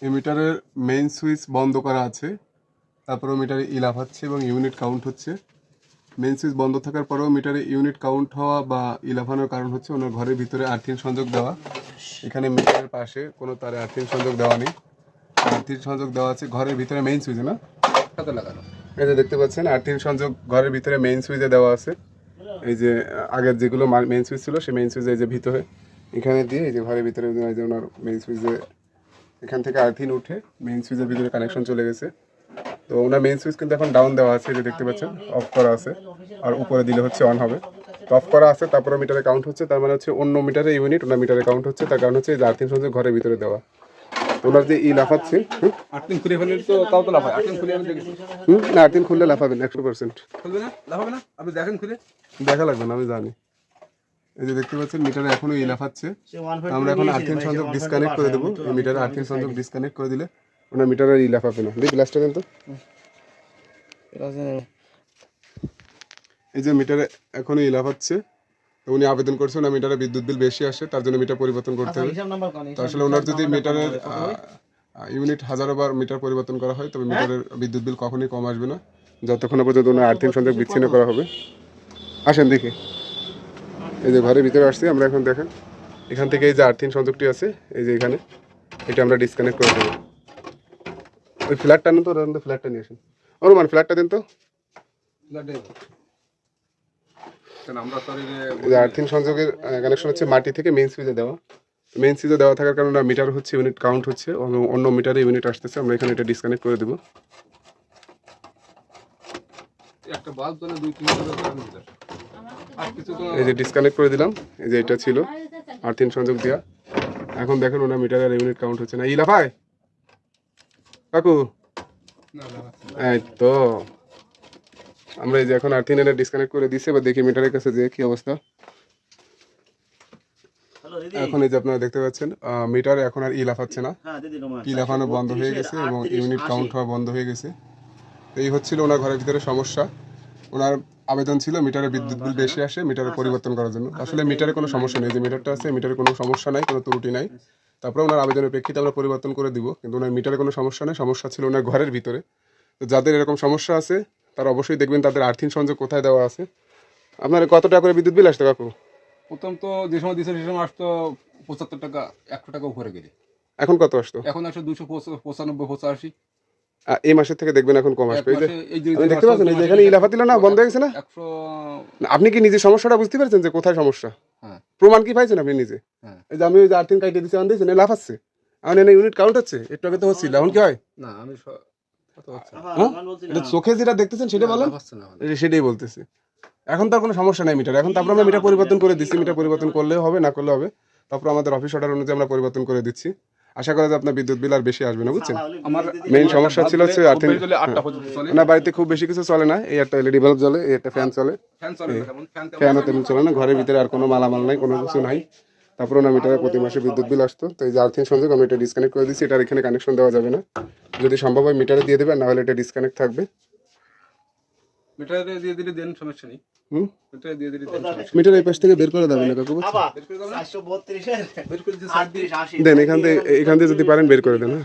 এই মিটারের main switch বন্ধ করা আছে, তারপরেও মিটারে ই লাফাচ্ছে এবং ইউনিট কাউন্ট হচ্ছে। মেইন সুইচ বন্ধ থাকার পরেও মিটারে ইউনিট কাউন্ট হওয়া বা ই লাফানোর কারণ হচ্ছে ওনার ঘরের ভিতরে আর্থিং সংযোগ দেওয়া। এখানে মিটারের পাশে কোনো তারে আর্থিং সংযোগ দেওয়া নেই, আর্থিং সংযোগ দেওয়া আছে ঘরের ভিতরে মেইন সুইচে না লাগানো। এই যে দেখতে পাচ্ছেন আর্থিং সংযোগ ঘরের ভিতরে মেইন সুইচে দেওয়া আছে। এই যে আগের যেগুলো মেইন সুইচ ছিল সেই মেইন সুইচে এই যে ভিতরে এখানে দিয়ে এই যে ঘরের ভিতরে যে ওনার মেইন সুইচে এখান থেকে আর্থিং উঠে মেইন সুইচের ভিতরে কানেকশন চলে গেছে। তো ওনার মেইন সুইচ কিন্তু এখন ডাউন দেওয়া আছে, যে দেখতে পাচ্ছেন অফ করা আছে, আর উপরে দিলে হচ্ছে অন হবে। তো অফ করা আছে, তারপরে মিটারে কাউন্ট হচ্ছে, তার মানে হচ্ছে অন্য মিটারে ইউনিট ওনার মিটারে কাউন্ট হচ্ছে। তার কারণ হচ্ছে এই যে আর্থিং সংযোগ ঘরের ভিতরে দেওয়া। ওনার যে ই লাফাচ্ছে আর্থিং খুলে ফেলে তো তাও তো লাফায়। আর্থিং খুলে আমি দেখেছি। না, আর্থিং খুললে লাফাবেন 100%। খুলবে না, লাফাবে না, আপনি দেখেন খুলে। দেখা লাগবে না, আমি জানি। এই যে দেখতে পাচ্ছেন মিটারে এখনো ই লাফাচ্ছে। আমরা এখন আর্থিং সংযোগ ডিসকানেক্ট করে দেবো। এই মিটারে আর্থিং সংযোগ ডিসকানেক্ট করে দিলে ওনার মিটারে ই লাফাবে না। দেখি প্লাসটা দেন তো। এই যে মিটারে এখনো ই লাফাচ্ছে। উনি আবেদন করছে ওনার মিটারে বিদ্যুৎ বিল বেশি আসে, তার জন্য মিটার পরিবর্তন করতে হবে। তো আসলে ওনার যদি মিটারের ইউনিট 1000 বার মিটার পরিবর্তন করা হয় তবে মিটারের বিদ্যুৎ বিল কখনোই কম আসবে না, যতক্ষণ পর্যন্ত ওনার আর্থিং সংযোগ বিচ্ছিন্ন করা হবে। আসেন দেখি। এই যে ঘরের ভিতরে আসছি আমরা এখন, দেখেন এখান থেকে এই যে আর্থিং সংযোগটি আছে এই যে এখানে, এটা আমরা ডিসকানেক্ট করে দেবো। ওই ফ্ল্যাটটা নেন তো, ফ্ল্যাটটা নিয়ে আসেন। অনুমান ফ্ল্যাটটা দেন তো। আর্থিং সংযোগের কানেকশন হচ্ছে মাটি থেকে মেইন সুইচে দেওয়া। মেইন সুইচে দেওয়া থাকার কারণে মিটার হচ্ছে ইউনিট কাউন্ট হচ্ছে, অন্য মিটারে ইউনিট আসতেছে। আমরা এখানে এটা ডিসকানেক্ট করে দেবো। একটা বাল্ব জ্বলে 2-3 মিটার। আর কিছু তো এই যে ডিসকানেক্ট করে দিলাম। এই যে এটা ছিল আর্থিং সংযোগ দেওয়া। এখন দেখেন ওনার মিটারের ইউনিট কাউন্ট হচ্ছে না। ই লাফায় কাকু। এই তো আমরা এই যে এখন আর্থিং এনে ডিসকানেক্ট করে দিচ্ছি। এবার দেখি মিটারের কাছে যে কি অবস্থা। এখন এই যে আপনারা দেখতে পাচ্ছেন মিটার এখন আর ই লাফাচ্ছে না, ই লাফানো বন্ধ হয়ে গেছে এবং ইউনিট কাউন্ট হওয়া বন্ধ হয়ে গেছে। তো এই হচ্ছিল ওনার ঘরের ভিতরে সমস্যা। ওনার আবেদন ছিল মিটারে বিদ্যুৎ বিল বেশি আসে, মিটারে পরিবর্তন করার জন্য। আসলে মিটারে কোনো সমস্যা নেই, যে মিটারটা আছে মিটারে কোনো সমস্যা নাই, কোনো ত্রুটি নাই। তারপরে ওনার আবেদনের প্রেক্ষিতে আমরা পরিবর্তন করে দিব, কিন্তু ওনার মিটারে কোনো সমস্যা নেই, সমস্যা ছিল ওনার ঘরের ভিতরে। তো যাদের এরকম সমস্যা আছে তারা অবশ্যই দেখবেন তাদের আর্থিং সংযোগ কোথায় দেওয়া আছে। আপনার কত টাকা করে বিদ্যুৎ বিল আসতো কাকু? প্রথম তো যে সময় দিয়েছে সে সময় আসতো 75 টাকা, 100 টাকা উপরে গেলে। এখন কত আসতো? এখন আসলে 295-85। এই মাসের থেকে দেখবেন এখন কম আসবে। এই যে আপনি দেখতে পাচ্ছেন এই যে এখানে ই লাফা দিল না, বন্ধ হয়ে গেছে না? 100। আপনি কি নিজে সমস্যাটা বুঝতে পারছেন যে কোথায় সমস্যা? হ্যাঁ, প্রমাণ কি পাইছেন আপনি নিজে? হ্যাঁ। এই যে আমি ওই যে আর্থিং কাইটে দিচ্ছি, আন দিয়েছেন লাফাচ্ছে, আমার এনে ইউনিট কাউন্ট হচ্ছে। একটু আগে তো হচ্ছিল, এখন কি হয়? না আমি কত হচ্ছে এটা চোখে যেটা দেখতেছেন সেটা বলেন। হচ্ছে না। সেটাই বলতেছি। এখন তার কোনো সমস্যা নাই মিটার। এখন তারপর আমরা মিটার পরিবর্তন করে দিচ্ছি। মিটার পরিবর্তন করলেও হবে, না করলেও হবে। তারপর আমাদের অফিস অর্ডার অনুযায়ী আমরা পরিবর্তন করে দিচ্ছি। আশা করা যায় আপনার বিদ্যুৎ বিল আর বেশি আসবে না, বুঝছেন? আমার মেইন সমস্যা ছিল হচ্ছে আর্থিং। 8টা পর্যন্ত চলে না, বাড়িতে খুব বেশি কিছু চলে না, এই একটা এলইডি বাল্ব জ্বলে, এই একটা ফ্যান চলে। ফ্যান চলে না, কেমন ফ্যান ফ্যানও তেমন চলে না। ঘরের ভিতরে আর কোনো মালামাল নাই, কোনো কিছু নাই। তারপরে না মিটারে প্রতি মাসে বিদ্যুৎ বিল আসতো। তো এই যে আর্থিং সংযোগ আমি এটা ডিসকানেক্ট করে দিচ্ছি। এটার এখানে কানেকশন দেওয়া যাবে না, যদি সম্ভব হয় মিটারে দিয়ে দেবে, না হলে এটা ডিসকানেক্ট থাকবে। মিটারে দিয়ে দিলে দেন, সমস্যা নেই। মিটারে দিয়ে দিলে দেন, সমস্যা মিটার এই পাশ থেকে বের করে দেবেন না কাকু, বের করে দাও না। 432 দেন এখান থেকে যদি পারেন বের করে দেন। হ্যাঁ